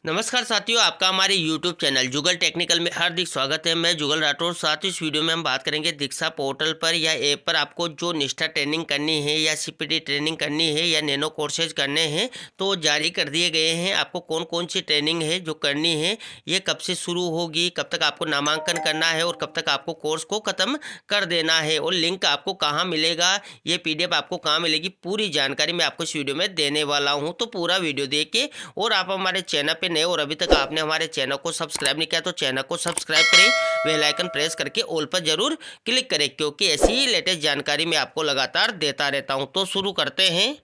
नमस्कार साथियों, आपका हमारे YouTube चैनल जुगल टेक्निकल में हार्दिक स्वागत है। मैं जुगल राठौर। साथ ही इस वीडियो में हम बात करेंगे दीक्षा पोर्टल पर या ऐप पर आपको जो निष्ठा ट्रेनिंग करनी है या सीपीटी ट्रेनिंग करनी है या नैनो कोर्सेज करने हैं तो जारी कर दिए गए हैं। आपको कौन कौन सी ट्रेनिंग है जो करनी है, ये कब से शुरू होगी, कब तक आपको नामांकन करना है और कब तक आपको कोर्स को ख़त्म कर देना है और लिंक आपको कहाँ मिलेगा, ये PDF आपको कहाँ मिलेगी, पूरी जानकारी मैं आपको इस वीडियो में देने वाला हूँ। तो पूरा वीडियो देखिए और आप हमारे चैनल पर नए और अभी तक आपने हमारे चैनल को सब्सक्राइब नहीं किया तो चैनल को सब्सक्राइब करें, बेल आइकन प्रेस करके ऑल पर जरूर क्लिक करें, क्योंकि ऐसी ही लेटेस्ट जानकारी मैं आपको लगातार देता रहता हूं। तो शुरू करते हैं।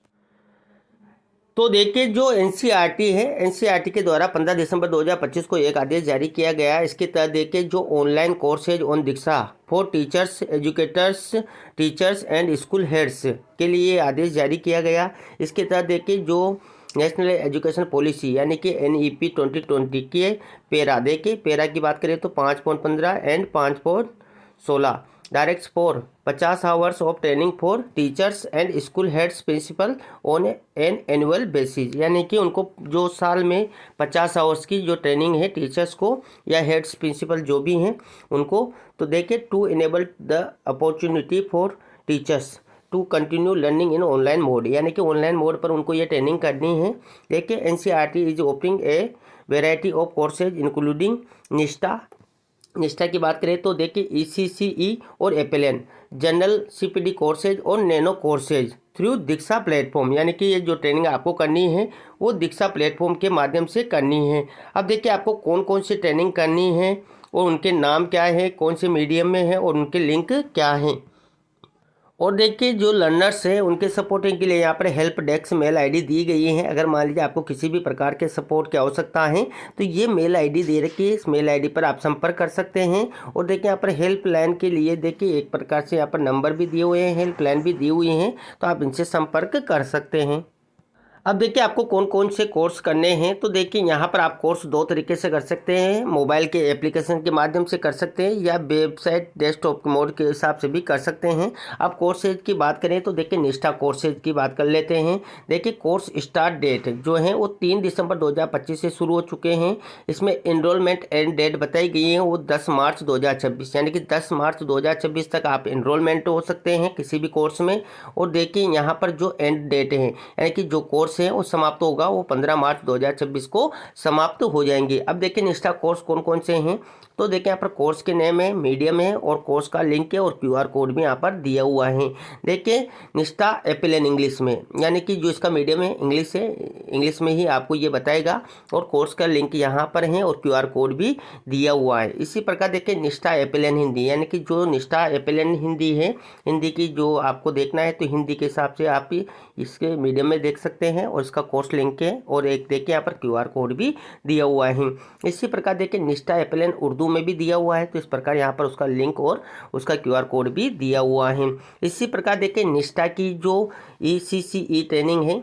तो देखिए, जो एनसीईआरटी है, एनसीईआरटी के द्वारा 15 दिसंबर 2025 को एक आदेश जारी किया गया। इसके तहत देखिए, जो online courses on Diksha for teachers, educators, teachers and school heads के लिए आदेश जारी किया गया। इसके तहत देखिए, जो नेशनल एजुकेशन पॉलिसी यानी कि NEP 2020 के पेरा की बात करें तो 5.15 and 5.16 direct for 50 hours of training for teachers and school heads principal on an annual basis, यानी कि उनको जो साल में 50 आवर्स की जो ट्रेनिंग है टीचर्स को या हेड्स प्रिंसिपल जो भी हैं उनको। तो देखिए, to enable the opportunity for teachers to continue learning in online mode, यानी कि ऑनलाइन मोड पर उनको ये ट्रेनिंग करनी है। देखिए, NCERT is opening a variety of courses including निष्ठा की बात करें तो देखिए ECCE और FLN जनरल CPD कोर्सेज और नैनो कोर्सेज थ्रू दीक्षा प्लेटफॉर्म, यानी कि ये जो ट्रेनिंग आपको करनी है वो दीक्षा प्लेटफॉर्म के माध्यम से करनी है। अब देखिए, आपको कौन कौन सी ट्रेनिंग करनी है और उनके नाम क्या है, कौन से मीडियम में है और उनके लिंक क्या हैं। और देखिए, जो लर्नर्स हैं उनके सपोर्टिंग के लिए यहाँ पर हेल्प डेस्क मेल आईडी दी गई है। अगर मान लीजिए आपको किसी भी प्रकार के सपोर्ट की आवश्यकता है तो ये मेल आईडी दे रखी है, इस मेल आईडी पर आप संपर्क कर सकते हैं। और देखिए, यहाँ पर हेल्पलाइन के लिए देखिए एक प्रकार से यहाँ पर नंबर भी दिए हुए हैं, हेल्पलाइन भी दी हुई हैं, तो आप इनसे संपर्क कर सकते हैं। अब देखिए, आपको कौन कौन से कोर्स करने हैं। तो देखिए, यहाँ पर आप कोर्स दो तरीके से कर सकते हैं, मोबाइल के एप्लीकेशन के माध्यम से कर सकते हैं या वेबसाइट डेस्कटॉप मोड के हिसाब से भी कर सकते हैं। अब कोर्सेज की बात करें तो देखिए, निष्ठा कोर्सेज की बात कर लेते हैं। देखिए, कोर्स स्टार्ट डेट जो है वो 3 दिसंबर 2025 से शुरू हो चुके हैं। इसमें एनरोलमेंट एंड डेट बताई गई है वो 10 मार्च 2026, यानी कि 10 मार्च 2026 तक आप एनरोलमेंट हो सकते हैं किसी भी कोर्स में। और देखिए, यहाँ पर जो एंड डेट है, यानी कि जो कोर्स है वो समाप्त होगा वो 15 मार्च 2026 को समाप्त हो जाएंगे। अब देखिए, निष्ठा कोर्स कौन कौन से हैं। तो देखिए, यहाँ पर कोर्स के नेम है, मीडियम है और कोर्स का लिंक है और QR कोड भी यहाँ पर दिया हुआ है। देखिए, निष्ठा FLN इंग्लिश में, यानी कि जो इसका मीडियम है इंग्लिश है, इंग्लिश में ही आपको ये बताएगा और कोर्स का लिंक यहाँ पर है और QR कोड भी दिया हुआ है। इसी प्रकार देखिए, निष्ठा FLN हिंदी, यानी कि जो निष्ठा FLN हिंदी है, हिंदी की जो आपको देखना है तो हिंदी के हिसाब से आप इसके मीडियम में देख सकते हैं और इसका कोर्स लिंक है और एक देखिए यहाँ पर QR कोड भी दिया हुआ है। इसी प्रकार देखिए, निष्ठा FLN उर्दू में भी दिया हुआ है, तो इस प्रकार यहाँ पर उसका लिंक और उसका QR कोड भी दिया हुआ है। इसी प्रकार देखिए, निष्ठा की जो ECCE ट्रेनिंग है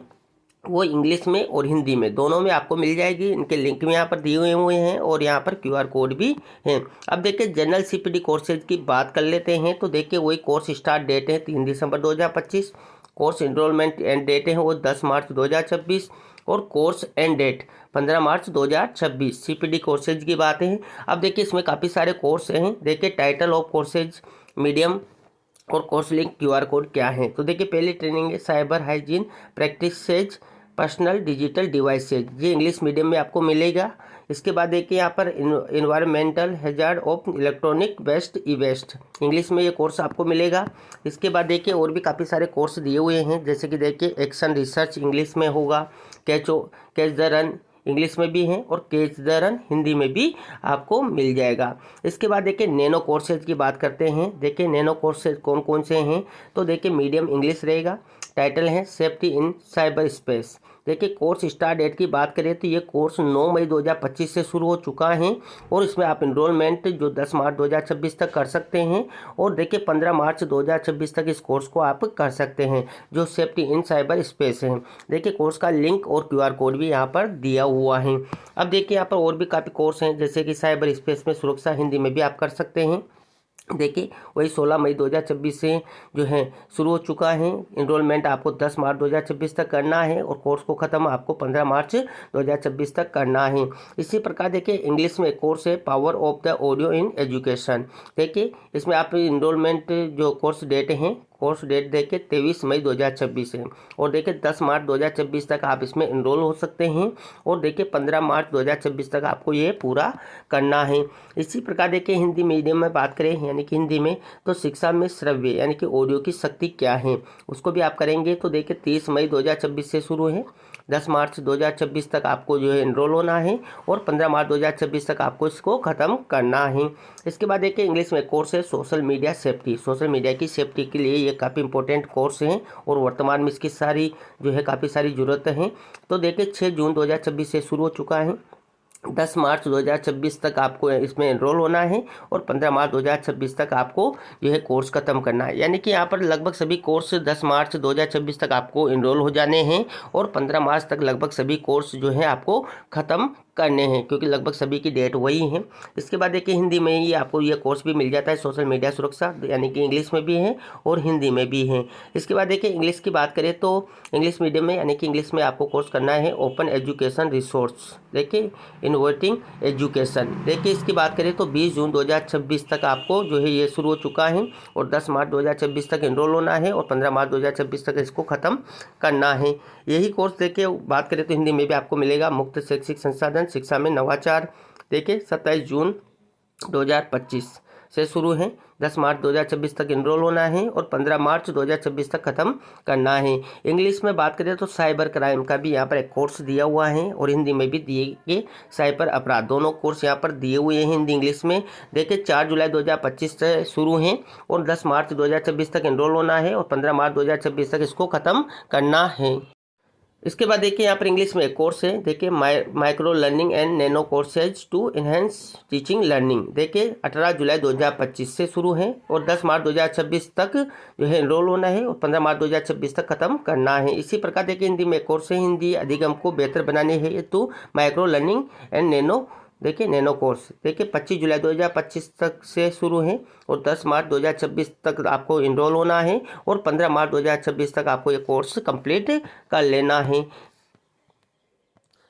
वो इंग्लिश में और हिंदी में दोनों में आपको मिल जाएगी। इनके लिंक भी यहाँ पर दिए हुए हैं और यहाँ पर QR कोड भी हैं। अब देखिए, जनरल CPD कोर्सेज की बात कर लेते हैं। तो देखिए, वही कोर्स स्टार्ट डेट है 3 दिसंबर 2025, कोर्स एनरोलमेंट एंड डेट है वो 10 मार्च 2026 और कोर्स एंड डेट 15 मार्च 2026। CPD कोर्सेज की बात है। अब देखिए, इसमें काफ़ी सारे कोर्स हैं। देखिए, टाइटल ऑफ कोर्सेज, मीडियम और कोर्स लिंक, QR कोड क्या है। तो देखिए, पहली ट्रेनिंग है cyber hygiene practices personal digital devices, ये इंग्लिश मीडियम में आपको मिलेगा। इसके बाद देखिए, यहाँ पर environmental hazard of electronic waste E waste, English में ये कोर्स आपको मिलेगा। इसके बाद देखिए, और भी काफ़ी सारे कोर्स दिए हुए हैं, जैसे कि देखिए, एक्शन रिसर्च इंग्लिश में होगा, कैच द रन इंग्लिश में भी हैं और कैच द रन हिंदी में भी आपको मिल जाएगा। इसके बाद देखिए, नैनो कोर्सेज की बात करते हैं। देखिए, नैनो कोर्सेज कौन कौन से हैं। तो देखिए, मीडियम इंग्लिश रहेगा, टाइटल है सेफ्टी इन साइबर स्पेस। देखिए, कोर्स स्टार्ट डेट की बात करें तो ये कोर्स 9 मई 2025 से शुरू हो चुका है और इसमें आप इनरोलमेंट जो 10 मार्च 2026 तक कर सकते हैं और देखिए 15 मार्च 2026 तक इस कोर्स को आप कर सकते हैं, जो सेफ्टी इन साइबर स्पेस है। देखिए, कोर्स का लिंक और QR कोड भी यहाँ पर दिया हुआ है। अब देखिए, यहाँ पर और भी काफ़ी कोर्स हैं, जैसे कि साइबर स्पेस में सुरक्षा हिंदी में भी आप कर सकते हैं। देखिए वही 16 मई 2026 से जो है शुरू हो चुका है। इनरोलमेंट आपको 10 मार्च 2026 तक करना है और कोर्स को ख़त्म आपको 15 मार्च 2026 तक करना है। इसी प्रकार देखिए इंग्लिश में एक कोर्स है power of the audio in education. देखिए इसमें आप इनरोलमेंट जो कोर्स डेट हैं, कोर्स डेट देखिए 23 मई 2026 है और देखिए 10 मार्च 2026 तक आप इसमें इनरोल हो सकते हैं और देखिए 15 मार्च 2026 तक आपको ये पूरा करना है। इसी प्रकार देखिए हिंदी मीडियम में बात करें यानी कि हिंदी में, तो शिक्षा में श्रव्य यानी कि ऑडियो की शक्ति क्या है उसको भी आप करेंगे। तो देखिए 30 मई 2026 से शुरू है, 10 मार्च 2026 तक आपको जो है इनरोल होना है और 15 मार्च 2026 तक आपको इसको ख़त्म करना है। इसके बाद देखिए इंग्लिश में कोर्स है social media safety. Social media की सेफ्टी के लिए ये काफ़ी इंपॉर्टेंट कोर्स है और वर्तमान में इसकी सारी जो है काफ़ी सारी ज़रूरतें हैं। तो देखिए 6 जून 2026 से शुरू हो चुका है, 10 मार्च 2026 तक आपको इसमें एनरोल होना है और 15 मार्च 2026 तक आपको जो है कोर्स ख़त्म करना है। यानी कि यहाँ पर लगभग सभी कोर्स 10 मार्च 2026 तक आपको एनरोल हो जाने हैं और 15 मार्च तक लगभग सभी कोर्स जो है आपको ख़त्म करने हैं, क्योंकि लगभग सभी की डेट वही है। इसके बाद देखिए हिंदी में ही आपको ये कोर्स भी मिल जाता है सोशल मीडिया सुरक्षा, यानी कि इंग्लिश में भी है और हिंदी में भी है। इसके बाद देखिए इंग्लिश की बात करें तो इंग्लिश मीडियम में यानी कि इंग्लिश में आपको कोर्स करना है ओपन एजुकेशन रिसोर्स, देखिए इनोवेटिंग एजुकेशन। देखिए इसकी बात करें तो 20 जून 2026 तक आपको जो है ये शुरू हो चुका है और 10 मार्च 2026 तक एनरोल होना है और 15 मार्च 2026 तक इसको ख़त्म करना है। यही कोर्स देखिए बात करें तो हिंदी में भी आपको मिलेगा मुक्त शैक्षिक संसाधन शिक्षा में नवाचार। देखिए 27 जून 2025 से शुरू है, 10 मार्च 2026 तक एनरोल होना है और 15 मार्च 2026 तक ख़त्म करना है। इंग्लिश में बात करें तो साइबर क्राइम का भी यहाँ पर एक कोर्स दिया हुआ है और हिंदी में भी दिए गए, साइबर अपराध दोनों कोर्स यहाँ पर दिए हुए हैं हिंदी इंग्लिश में। देखिए 4 जुलाई 2025 से शुरू हैं और 10 मार्च 2026 तक एनरोल होना है और 15 मार्च 2026 तक इसको ख़त्म करना है। इसके बाद देखिए यहाँ पर इंग्लिश में एक कोर्स है, देखिए micro learning and nano courses to enhance teaching learning. देखिए 18 जुलाई 2025 से शुरू है और 10 मार्च 2026 तक जो है एनरोल होना है और 15 मार्च 2026 तक ख़त्म करना है। इसी प्रकार देखिए हिंदी में एक कोर्स है हिंदी अधिगम को बेहतर बनाने हेतु माइक्रो लर्निंग एंड नैनो, देखिए नैनो कोर्स। देखिए 25 जुलाई 2025 तक से शुरू है और 10 मार्च 2026 तक आपको इनरोल होना है और 15 मार्च 2026 तक आपको ये कोर्स कंप्लीट कर लेना है।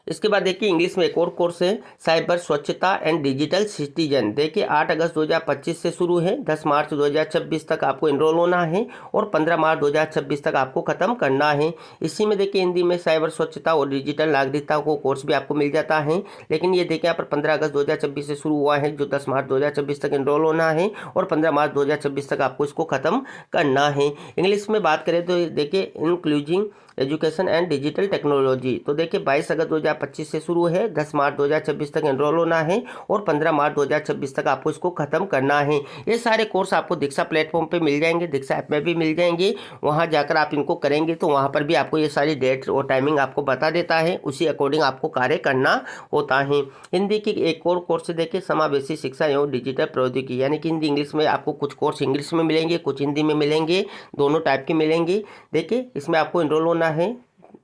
इसके बाद देखिए इंग्लिश में एक और कोर्स है साइबर स्वच्छता एंड डिजिटल सिटीजन। देखिए 8 अगस्त 2025 से शुरू है, 10 मार्च 2026 तक आपको एनरोल होना है और 15 मार्च 2026 तक आपको ख़त्म करना है। इसी में देखिए हिंदी में साइबर स्वच्छता और डिजिटल नागरिकता को कोर्स भी आपको मिल जाता है, लेकिन ये देखिए यहाँ पर 15 अगस्त 2026 से शुरू हुआ है जो 10 मार्च 2026 तक एनरोल होना है और 15 मार्च 2026 तक आपको इसको ख़त्म करना है। इंग्लिश में बात करें तो देखिए including education and digital technology. तो देखिए 22 अगस्त 2025 से शुरू है, 10 मार्च 2026 तक एनरोल होना है और 15 मार्च 2026 तक आपको इसको ख़त्म करना है। ये सारे कोर्स आपको दीक्षा प्लेटफॉर्म पे मिल जाएंगे, दीक्षा ऐप में भी मिल जाएंगे। वहाँ जाकर आप इनको करेंगे तो वहाँ पर भी आपको ये सारी डेट और टाइमिंग आपको बता देता है, उसी अकॉर्डिंग आपको कार्य करना होता है। हिंदी की एक और कोर्स देखिए समावेशी शिक्षा एवं डिजिटल प्रौद्योगिकी, यानी कि हिंदी इंग्लिश में आपको कुछ कोर्स इंग्लिश में मिलेंगे, कुछ हिंदी में मिलेंगे, दोनों टाइप के मिलेंगे। देखिए इसमें आपको एनरोल होना है,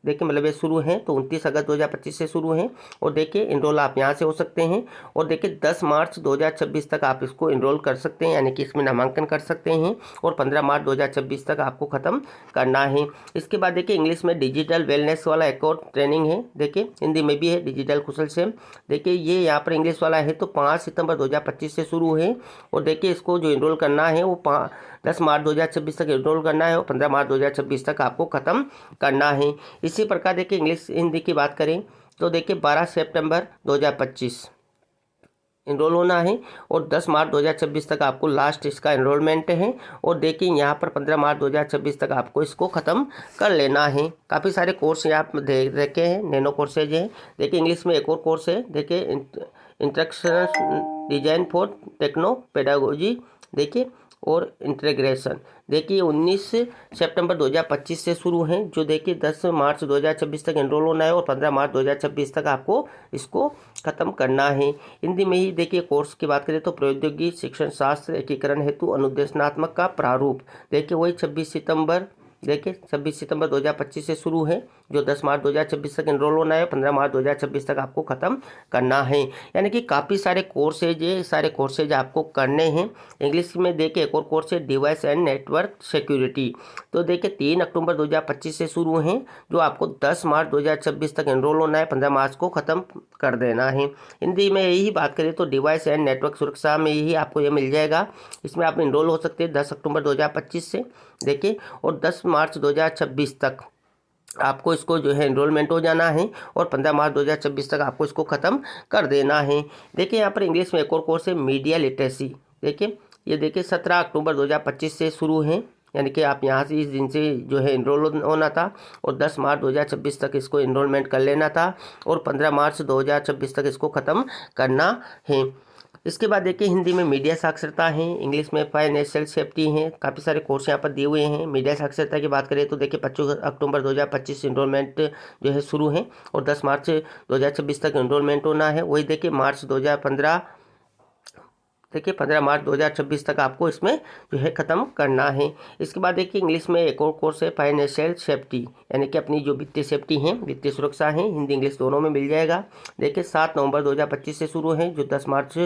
देखिए मतलब ये शुरू है तो 29 अगस्त 2025 से शुरू है और देखिए इनरोल आप यहाँ से हो सकते हैं और देखिए 10 मार्च 2026 तक आप इसको इनरोल कर सकते हैं, यानी कि इसमें नामांकन कर सकते हैं और 15 मार्च 2026 तक आपको ख़त्म करना है। इसके बाद देखिए इंग्लिश में डिजिटल वेलनेस वाला एक और ट्रेनिंग है, देखिए हिंदी में भी है डिजिटल कुशल से। देखिए ये यहाँ पर इंग्लिश वाला है तो 5 सितंबर 2025 से शुरू है और देखिए इसको जो इनरोल करना है वो 10 मार्च 2026 तक एनरोल करना है और 15 मार्च 2026 तक आपको ख़त्म करना है। इसी प्रकार देखिए इंग्लिश हिंदी की बात करें तो देखिए 12 सितंबर 2025 इनरोल होना है और 10 मार्च 2026 तक आपको लास्ट इसका एनरोलमेंट है और देखिए यहाँ पर 15 मार्च 2026 तक आपको इसको ख़त्म कर लेना है। काफ़ी सारे कोर्स यहाँ आप देख रखे हैं, नैनो कोर्सेज हैं। देखिए इंग्लिश में एक और कोर्स है, देखिए instructional design for techno pedagogy, देखिए और इंटीग्रेशन। देखिए 19 सितंबर 2025 से शुरू है जो देखिए 10 मार्च 2026 तक एनरोल होना है और 15 मार्च 2026 तक आपको इसको ख़त्म करना है। हिंदी में ही देखिए कोर्स की बात करें तो प्रौद्योगिकी शिक्षण शास्त्र एकीकरण हेतु अनुदेशनात्मक का प्रारूप, देखिए वही 26 सितंबर 2025 से शुरू है जो 10 मार्च 2026 तक इनरोल होना है, 15 मार्च 2026 तक आपको ख़त्म करना है। यानी कि काफ़ी सारे कोर्सेज, ये सारे कोर्सेज आपको करने हैं। इंग्लिश में देखिए एक और कोर्स है डिवाइस एंड नेटवर्क सिक्योरिटी। तो देखिए 3 अक्टूबर 2025 से शुरू हैं, जो आपको 10 मार्च 2026 तक इनरोल होना है, 15 मार्च को ख़त्म कर देना है। हिंदी में यही बात करें तो डिवाइस एंड नेटवर्क सुरक्षा में यही आपको ये मिल जाएगा। इसमें आप इनरोल हो सकते हैं 10 अक्टूबर 2025 से, देखिए, और 10 मार्च 2026 तक आपको इसको जो है इनरोलमेंट हो जाना है, और 15 मार्च 2026 तक आपको इसको ख़त्म कर देना है। देखिए यहाँ पर इंग्लिश में एक और कोर्स है मीडिया लिटरेसी। देखिए ये देखिए 17 अक्टूबर 2025 से शुरू है, यानी कि आप यहाँ से इस दिन से जो है इनरोल होना था, और 10 मार्च 2026 तक इसको इनरोलमेंट कर लेना था, और 15 मार्च 2026 तक इसको ख़त्म करना है। इसके बाद देखिए हिंदी में मीडिया साक्षरता है, इंग्लिश में फाइनेंशियल सेफ्टी है। काफ़ी सारे कोर्स यहाँ पर दिए हुए हैं। मीडिया साक्षरता की बात करें तो देखिए 25 अक्टूबर 2025 इनरोलमेंट जो है शुरू है, और 10 मार्च 2026 तक इनरोलमेंट होना है। वही देखिए मार्च 2015 देखिए 15 मार्च 2026 तक आपको इसमें जो है ख़त्म करना है। इसके बाद देखिए इंग्लिश में एक और कोर्स है फाइनेंशियल सेफ्टी, यानी कि अपनी जो वित्तीय सेफ्टी है, वित्तीय सुरक्षा है, हिंदी इंग्लिश दोनों में मिल जाएगा। देखिए 7 नवंबर 2025 से शुरू है, जो 10 मार्च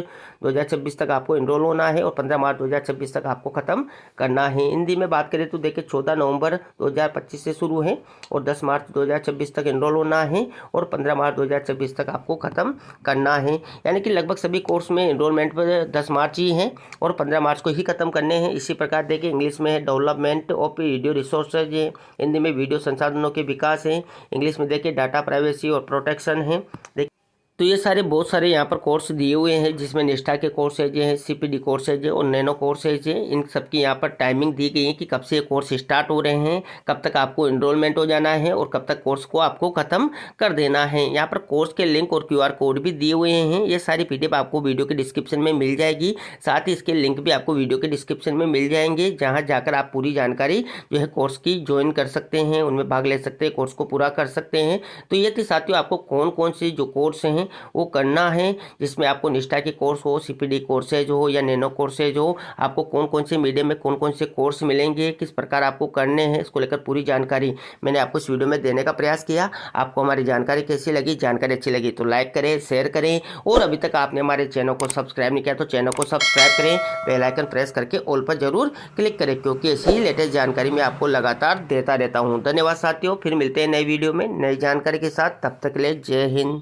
2026 तक आपको इनरोल होना है, और 15 मार्च 2026 तक आपको ख़त्म करना है। हिंदी में बात करें तो देखिए 14 नवंबर 2025 से शुरू है, और 10 मार्च 2026 तक इनरोल होना है, और 15 मार्च 2026 तक आपको ख़त्म करना है। यानी कि लगभग सभी कोर्स में इनरोलमेंट पर 10 मार्च ही है, और 15 मार्च को ही खत्म करने हैं। इसी प्रकार देखिए इंग्लिश में है डेवलपमेंट ऑफ वीडियो रिसोर्सेज है, हिंदी में वीडियो संसाधनों के विकास है, इंग्लिश में देखिए डाटा प्राइवेसी और प्रोटेक्शन है। देखिए तो ये सारे बहुत सारे यहाँ पर कोर्स दिए हुए हैं, जिसमें निष्ठा के कोर्सेज हैं, सीपीडी कोर्सेज है, और नैनो कोर्सेज है। इन सब की यहाँ पर टाइमिंग दी गई है कि कब से ये कोर्स स्टार्ट हो रहे हैं, कब तक आपको इनरोलमेंट हो जाना है, और कब तक कोर्स को आपको ख़त्म कर देना है। यहाँ पर कोर्स के लिंक और QR कोड भी दिए हुए हैं। ये सारी PDF आपको वीडियो के डिस्क्रिप्शन में मिल जाएगी, साथ ही इसके लिंक भी आपको वीडियो के डिस्क्रिप्शन में मिल जाएंगे, जहाँ जाकर आप पूरी जानकारी जो है कोर्स की ज्वाइन कर सकते हैं, उनमें भाग ले सकते हैं, कोर्स को पूरा कर सकते हैं। तो ये थी साथियों आपको कौन कौन से जो कोर्स हैं वो करना है, जिसमें आपको निष्ठा के कोर्स हो, सीपीडी कोर्सेज हो, या नैनो कोर्सेज हो, आपको कौन कौन से मीडियम में कौन कौन से कोर्स मिलेंगे, किस प्रकार आपको करने हैं, इसको लेकर पूरी जानकारी मैंने आपको इस वीडियो में देने का प्रयास किया। आपको हमारी जानकारी कैसी लगी? जानकारी अच्छी लगी तो लाइक करें, शेयर करें, और अभी तक आपने हमारे चैनल को सब्सक्राइब नहीं किया तो चैनल को सब्सक्राइब करें, बेल आइकन प्रेस करके ऑल पर जरूर क्लिक करें, क्योंकि ऐसी ही लेटेस्ट जानकारी मैं आपको लगातार देता रहता हूँ। धन्यवाद साथियों, फिर मिलते हैं नई वीडियो में नई जानकारी के साथ। तब तक के लिए जय हिंद।